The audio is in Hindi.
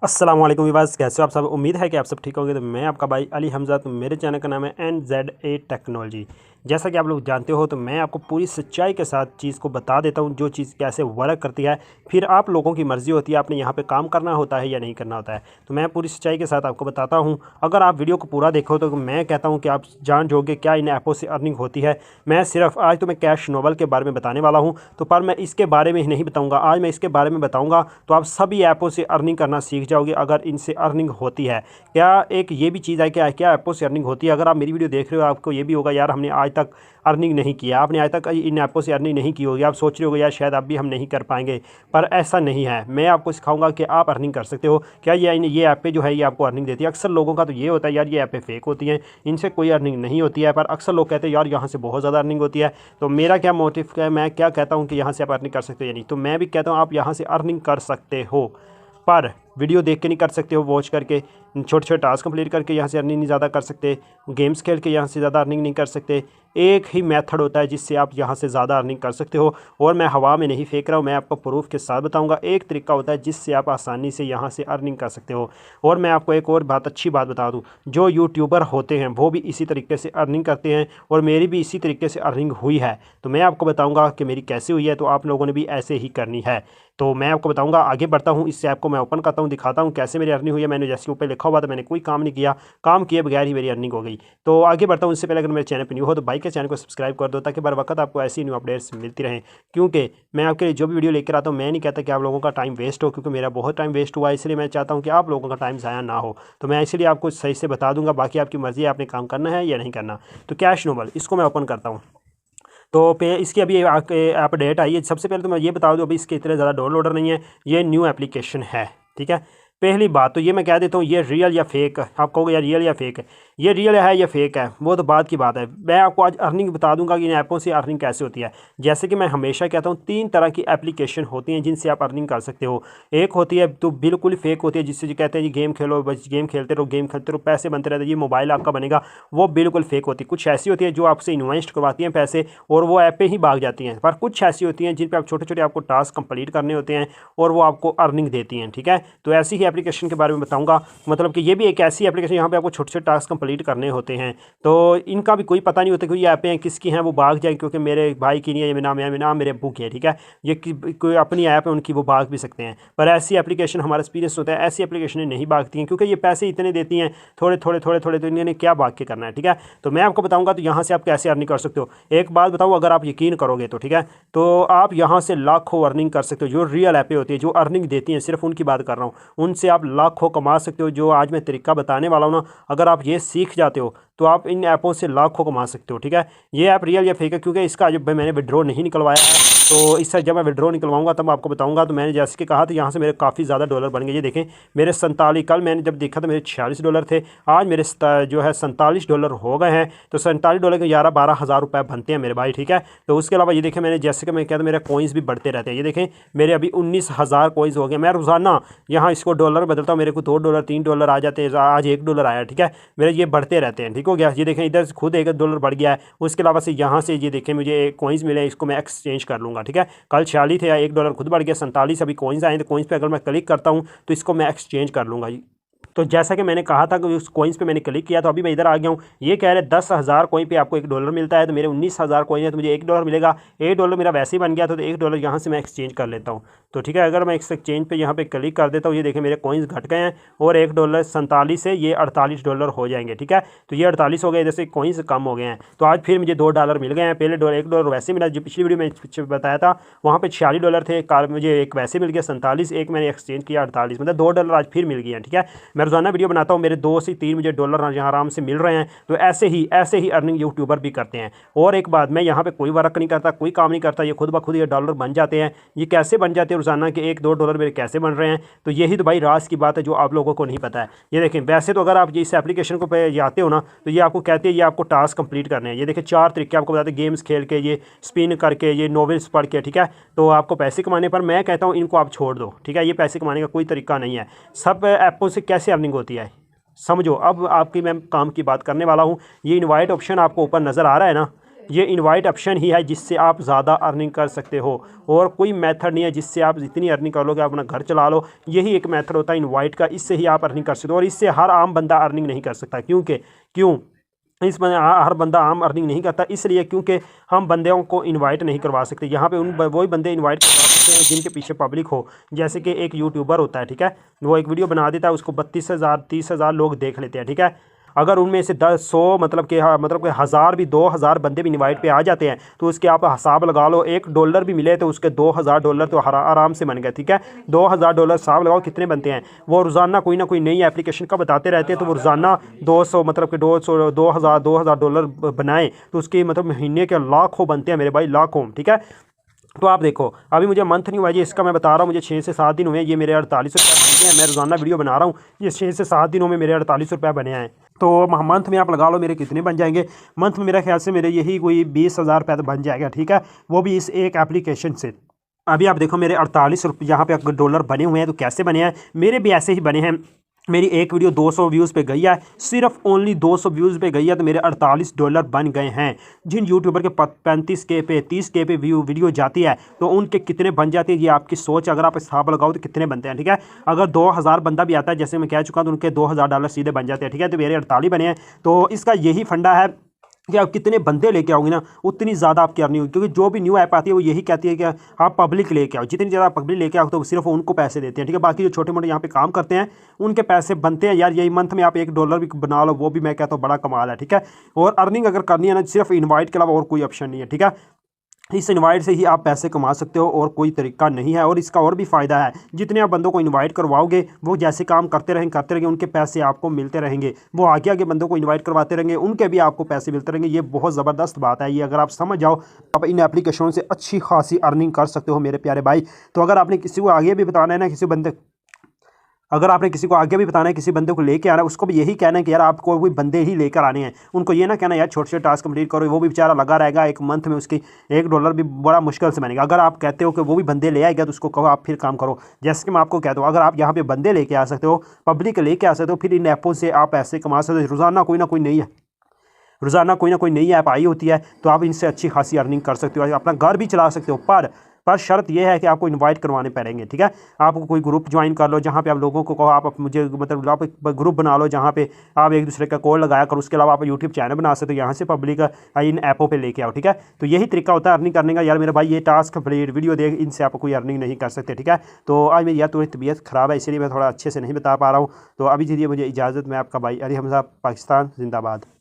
अस्सलाम वालेकुम विवास, कैसे हो आप सब। उम्मीद है कि आप सब ठीक होंगे। तो मैं आपका भाई अली हमजा, तो मेरे चैनल का नाम है NZA टेक्नोलॉजी। जैसा कि आप लोग जानते हो, तो मैं आपको पूरी सच्चाई के साथ चीज़ को बता देता हूँ, जो चीज़ कैसे वर्क करती है। फिर आप लोगों की मर्ज़ी होती है, आपने यहाँ पे काम करना होता है या नहीं करना होता है। तो मैं पूरी सच्चाई के साथ आपको बताता हूँ। अगर आप वीडियो को पूरा देखो तो मैं कहता हूँ कि आप जान जाओगे क्या इन ऐपों से अर्निंग होती है। मैं सिर्फ आज तो मैं कैश नोबल के बारे में बताने वाला हूँ, तो पर मैं इसके बारे में ही नहीं बताऊँगा। आज मैं इसके बारे में बताऊँगा तो आप सभी ऐपों से अर्निंग करना सीख जाओगे, अगर इनसे अर्निंग होती है। क्या एक ये भी चीज़ है कि क्या ऐपों से अर्निंग होती है। अगर आप मेरी वीडियो देख रहे हो, आपको ये भी होगा यार हमने आज तक अर्निंग नहीं किया, आपने आज तक इन ऐपों से अर्निंग नहीं की होगी। आप सोच रहे हो यार शायद अब भी हम नहीं कर पाएंगे, पर ऐसा नहीं है। मैं आपको सिखाऊंगा कि आप अर्निंग कर सकते हो। क्या ये ऐपें जो है ये आपको अर्निंग देती है। अक्सर लोगों का तो ये होता है यार ये ऐपें फेक होती हैं, इनसे कोई अर्निंग नहीं होती है, पर अक्सर लोग कहते हैं यार यहाँ से बहुत ज़्यादा अर्निंग होती है। तो मेरा क्या मोटिव है, मैं क्या कहता हूँ कि यहाँ से आप अर्निंग कर सकते हो या नहीं। तो मैं भी कहता हूँ आप यहाँ से अर्निंग कर सकते हो, पर वीडियो देख के नहीं कर सकते हो। वॉच करके छोटे छोटे टास्क कंप्लीट करके यहाँ से अर्निंग नहीं ज़्यादा कर सकते। गेम्स खेल के यहाँ से ज़्यादा अर्निंग नहीं कर सकते। एक ही मेथड होता है जिससे आप यहाँ से ज़्यादा अर्निंग कर सकते हो, और मैं हवा में नहीं फेंक रहा हूँ, मैं आपको प्रूफ के साथ बताऊँगा। एक तरीका होता है जिससे आप आसानी से यहाँ से अर्निंग कर सकते हो। और मैं आपको एक और अच्छी बात बता दूँ, जो यूट्यूबर होते हैं वो भी इसी तरीके से अर्निंग करते हैं, और मेरी भी इसी तरीके से अर्निंग हुई है। तो मैं आपको बताऊँगा कि मेरी कैसे हुई है, तो आप लोगों ने भी ऐसे ही करनी है। तो मैं आपको बताऊंगा। आगे बढ़ता हूं, इस ऐप को मैं ओपन करता हूं, दिखाता हूं कैसे मेरी अर्निंग हुई है। मैंने जैसे ऊपर लिखा हुआ था, मैंने कोई काम नहीं किया, काम किए बगैर ही मेरी अर्निंग हो गई। तो आगे बढ़ता हूं। इससे पहले अगर मेरे चैनल पर न्यू हो तो भाई के चैनल को सब्सक्राइब कर दो, ताकि बर वक्त आपको ऐसी न्यू अपडेट्स मिलती रहें। क्योंकि मैं आपके लिए जो भी वीडियो लेकर आता हूँ, मैं नहीं कहता कि आप लोगों का टाइम वेस्ट हो, क्योंकि मेरा बहुत टाइम वेस्ट हुआ, इसलिए मैं चाहता हूँ कि आप लोगों का टाइम ज़ाया ना हो। तो मैं इसलिए आपको सही से बता दूंगा, बाकी आपकी मर्ज़ी है आपने काम करना है या नहीं करना। तो कैश नोबल इसको मैं ओपन करता हूँ। तो पे इसकी अभी अपडेट आई है। सबसे पहले तो मैं ये बता दूं, अभी इसके इतने ज़्यादा डाउनलोडर नहीं है, ये न्यू एप्लीकेशन है। ठीक है, पहली बात तो ये मैं कह देता हूँ, ये रियल या फेक। आप कहोगे यार रियल या फेक है, ये रियल है या फेक है वो तो बात की बात है। मैं आपको आज अर्निंग बता दूंगा कि इन ऐपों से अर्निंग कैसे होती है। जैसे कि मैं हमेशा कहता हूँ, 3 तरह की एप्लीकेशन होती हैं जिनसे आप अर्निंग कर सकते हो। एक होती है तो बिल्कुल फेक होती है, जिससे जो कहते हैं जी गेम खेलो, बस गेम खेलते रहो, गेम खेलते रहो, पैसे बनते रहते हैं, ये मोबाइल आपका बनेगा, वो बिल्कुल फेक होती है। कुछ ऐसी होती है जो आपसे इन्वेस्ट करवाती हैं पैसे, और वो ऐपें ही भाग जाती हैं। पर कुछ ऐसी होती हैं जिन पर आप छोटे छोटे आपको टास्क कंप्लीट करने होते हैं, और वो आपको अर्निंग देती हैं। ठीक है, तो ऐसी ही एप्लीकेशन के बारे में बताऊंगा। मतलब कि ये भी एक ऐसी एप्लीकेशन यहाँ पे आपको छोटे छोटे टास्क कंप्लीट करने होते हैं। तो इनका भी कोई पता नहीं होता कि ये ऐपें किसकी हैं, वो भाग जाए, क्योंकि मेरे भाई की नहीं है, ये नाम मेरे अब्बू की है। ठीक है, ये कोई अपनी ऐप है उनकी, वो भाग भी सकते हैं। पर ऐसी एप्लीकेशन हमारा एक्सपीरियंस होता है, ऐसी एप्लीकेशनें नहीं भागती हैं, क्योंकि ये पैसे इतने देती हैं थोड़े थोड़े थोड़े थोड़े, तो इन्होंने क्या भाग के करना है। ठीक है, तो मैं आपको बताऊंगा तो यहाँ से आप कैसे अर्निंग कर सकते हो। एक बात बताऊँ, अगर आप यकीन करोगे तो, ठीक है, तो आप यहाँ से लाखों अर्निंग कर सकते हो। जो रियल ऐपें होती है जो अर्निंग देती हैं, सिर्फ उनकी बात कर रहा हूँ, उनसे आप लाखों कमा सकते हो। जो आज मैं तरीका बताने वाला हूँ ना, अगर आप ये सीख जाते हो तो आप इन ऐपों से लाखों कमा सकते हो। ठीक है, ये ऐप रियल या फेक है, क्योंकि इसका जब मैंने विड्रॉ नहीं निकलवाया है, तो इससे जब मैं विड्रॉ निकलवाऊंगा तब आपको बताऊंगा। तो मैंने जैसे कि कहा था, यहाँ से मेरे काफ़ी ज़्यादा डॉलर बन गए। ये देखें, मेरे 47, कल मैंने जब देखा था मेरे 46 डॉलर थे, आज मेरे जो है 47 डॉलर हो गए हैं। तो 47 डॉलर के 11-12 हज़ार रुपये बनते हैं मेरे भाई। ठीक है, तो उसके अलावा ये देखें, मैंने जैसे कि मैं कहता मेरे कॉइन्स भी बढ़ते रहते हैं। ये देखें, मेरे अभी 19,000 कॉइन्स हो गए। मैं रोज़ाना यहाँ इसको डॉलर बदलता हूँ, मेरे को $2 $3 आ जाते हैं। आज $1 आया। ठीक है, मेरे ये बढ़ते रहते हैं। ठीक हो गया, ये देखें इधर खुद $1 बढ़ गया है। उसके अलावा से यहाँ से ये देखें मुझे कॉइन्स मिले, इसको मैं एक्सचेंज कर लूँगा। ठीक है, कल 46 थे, $1 खुद बढ़ गया, 47 अभी कॉइन्स आए। तो कॉइन्स पे अगर मैं क्लिक करता हूँ तो इसको मैं एक्सचेंज कर लूँगा। तो जैसा कि मैंने कहा था कि उस कॉइन्स पे मैंने क्लिक किया, तो अभी मैं इधर आ गया हूँ। ये कह रहे 10,000 कॉइन पे आपको $1 मिलता है, तो मेरे 19,000 कॉइन है, तो मुझे $1 मिलेगा। $1 मेरा वैसे ही बन गया, तो $1 यहाँ से मैं एक्सचेंज कर लेता हूँ। तो ठीक है, अगर मैं एक्सचेंज पे यहाँ पे क्लिक कर देता हूँ, ये देखें मेरे कॉइन्स घट गए हैं, और $1 47 से ये $48 हो जाएंगे। ठीक है, तो ये 48 हो गए, जैसे कॉइन्स कम हो गए हैं। तो आज फिर मुझे $2 मिल गए हैं। पहले $1 वैसे मिला, जो पिछली वीडियो में बताया था वहाँ पे $46 थे, कार मुझे एक वैसे मिल गया 47, एक मैंने एक्सचेंज किया 48, मतलब $2 आज फिर मिल गए हैं। ठीक है, मैं रोजाना वीडियो बनाता हूँ, मेरे 2 से 3 मुझे डॉलर यहाँ आराम से मिल रहे हैं। तो ऐसे ही अर्निंग यूट्यूबर भी करते हैं। और एक बात, मैं यहाँ पे कोई वर्क नहीं करता, कोई काम नहीं करता, ये खुद ब खुद ये डॉलर बन जाते हैं। ये कैसे बन जाते हैं रोजाना के $1-2 मेरे कैसे बन रहे हैं, तो यही तो भाई राज की बात है, जो आप लोगों को नहीं पता है। ये देखें, वैसे तो अगर आप इस एप्लीकेशन को पे आते हो ना, तो ये आपको कहते हैं ये आपको टास्क कंप्लीट करने हैं। ये देखें 4 तरीके आपको बताते हैं, गेम्स खेल के, ये स्पिन करके, ये नॉवेल्स पढ़ के। ठीक है, तो आपको पैसे कमाने पर मैं कहता हूँ इनको आप छोड़ दो। ठीक है, ये पैसे कमाने का कोई तरीका नहीं है। सब ऐपों से कैसे अर्निंग होती है समझो। अब आपकी मैं काम की बात करने वाला हूँ। ये इनवाइट ऑप्शन आपको ऊपर नज़र आ रहा है ना, ये इनवाइट ऑप्शन ही है जिससे आप ज़्यादा अर्निंग कर सकते हो, और कोई मेथड नहीं है जिससे आप इतनी अर्निंग कर लोगे अपना घर चला लो। यही एक मेथड होता है इनवाइट का, इससे ही आप अर्निंग कर सकते हो, और इससे हर आम बंदा अर्निंग नहीं कर सकता। क्यों इस हर बंदा आम अर्निंग नहीं करता, इसलिए क्योंकि हम बंदों को इनवाइट नहीं करवा सकते। यहाँ पे वही बंदे इनवाइट करवा सकते हैं जिनके पीछे पब्लिक हो। जैसे कि एक यूट्यूबर होता है, ठीक है, वो एक वीडियो बना देता है, उसको 32,000 30,000 लोग देख लेते हैं, ठीक है। अगर उनमें से 10 100 मतलब कि 1000 भी 2000 बंदे भी इनवाइट पे आ जाते हैं, तो उसके आप हिसाब लगा लो, $1 भी मिले तो उसके $2000 तो आराम से बन गए, ठीक है। $2000 हिसाब लगाओ कितने बनते हैं। वो रोज़ाना कोई ना कोई नई एप्लीकेशन का बताते रहते हैं, तो वो रोज़ाना 200 मतलब कि 200 2000 $2000 बनाएं तो उसके मतलब महीने के लाखों बनते हैं मेरे भाई, लाखों, ठीक है। तो आप देखो, अभी मुझे मंथ नहीं हुआ जी, इसका मैं बता रहा हूँ, मुझे 6 से 7 दिन हुए, ये मेरे 48 रुपये बन गए हैं। मैं रोज़ाना वीडियो बना रहा हूँ, ये 6 से 7 दिनों में मेरे 48 रुपये बने हैं। तो मंथ में आप लगा लो मेरे कितने बन जाएंगे। मंथ में मेरा ख्याल से मेरे यही कोई 20,000 रुपये तो बन जाएगा, ठीक है, वो भी इस एक एप्लीकेशन से। अभी आप देखो मेरे 48 रुपये यहाँ पे डॉलर बने हुए हैं, तो कैसे बने हैं, मेरे भी ऐसे ही बने हैं। मेरी एक वीडियो 200 व्यूज़ पे गई है, सिर्फ ओनली 200 व्यूज़ पे गई है, तो मेरे $48 बन गए हैं। जिन यूट्यूबर के 35K पे 30K पे वीडियो जाती है, तो उनके कितने बन जाते हैं, ये आपकी सोच, अगर आप हिसाब लगाओ तो कितने बनते हैं, ठीक है। अगर 2000 बंदा भी आता है, जैसे मैं कह चुका हूँ, तो उनके $2000 सीधे बन जाते हैं, ठीक है। तो मेरे 48 बने हैं। तो इसका यही फंडा है कि आप कितने बंदे लेके आओगे ना, उतनी ज़्यादा आपकी अर्निंग होगी। क्योंकि जो भी न्यू ऐप आती है वो यही कहती है कि आप पब्लिक लेके आओ, जितनी ज़्यादा पब्लिक लेके आओ तो सिर्फ उनको पैसे देते हैं, ठीक है। बाकी जो छोटे मोटे यहाँ पे काम करते हैं उनके पैसे बनते हैं यार। यही मंथ में आप $1 भी बना लो, वो भी मैं कहता हूँ बड़ा कमाल है, ठीक है। और अर्निंग अगर करनी है ना, सिर्फ इन्वाइट के अलावा और कोई ऑप्शन नहीं है, ठीक है। इस इनवाइट से ही आप पैसे कमा सकते हो, और कोई तरीका नहीं है। और इसका और भी फ़ायदा है, जितने आप बंदों को इनवाइट करवाओगे, वो जैसे काम करते रहेंगे उनके पैसे आपको मिलते रहेंगे। वो आगे आगे बंदों को इनवाइट करवाते रहेंगे, उनके भी आपको पैसे मिलते रहेंगे। ये बहुत ज़बरदस्त बात है, ये अगर आप समझ जाओ, आप इन एप्लीकेशनों से अच्छी खासी अर्निंग कर सकते हो मेरे प्यारे भाई। तो अगर आपने किसी को आगे भी बताना है ना, अगर आपने किसी को आगे भी बताना है, किसी बंदे को लेके आना है, उसको भी यही कहना है कि यार आपको कोई बंदे ही लेकर आने हैं। उनको ये ना कहना यार छोटे छोटे टास्क कंप्लीट करो, वो भी बेचारा लगा रहेगा, एक मंथ में उसकी $1 भी बड़ा मुश्किल से बनेगा। अगर आप कहते हो कि वो भी बंदे ले आएगा, तो उसको कहो आप फिर काम करो। जैसे कि मैं आपको कहता हूँ, अगर आप यहाँ पे बंदे लेके आ सकते हो, पब्लिक लेके आ सकते हो, फिर इन ऐपों से आप पैसे कमा सकते हो। रोज़ाना कोई ना कोई नई ऐप आई होती है, तो आप इनसे अच्छी खासी अर्निंग कर सकते हो, अपना घर भी चला सकते हो। पर शर्त यह है कि आपको इनवाइट करवाने पड़ेंगे, ठीक है। आपको कोई ग्रुप ज्वाइन कर लो, जहाँ पे आप लोगों को कहो आप मुझे मतलब आप एक ग्रुप बना लो, जहाँ पे आप एक दूसरे का कॉल लगाया करो। उसके अलावा आप यूट्यूब चैनल बना सकते हो, यहाँ से पब्लिक इन ऐपों पे लेके आओ, ठीक है। तो यही तरीका होता है अर्निंग करने का। यार मेरे भाई, ये टास्क कंप्लीट वीडियो देख, इनसे आप कोई अर्निंग नहीं कर सकते, ठीक है। तो आज मेरी यार थोड़ी तबीयत ख़राब है, इसलिए मैं थोड़ा अच्छे से नहीं बता पा रहा हूँ। तो अभी चलिए मुझे इजाज़त, मैं आपका भाई अली हमज़ा, पाकिस्तान जिंदाबाद।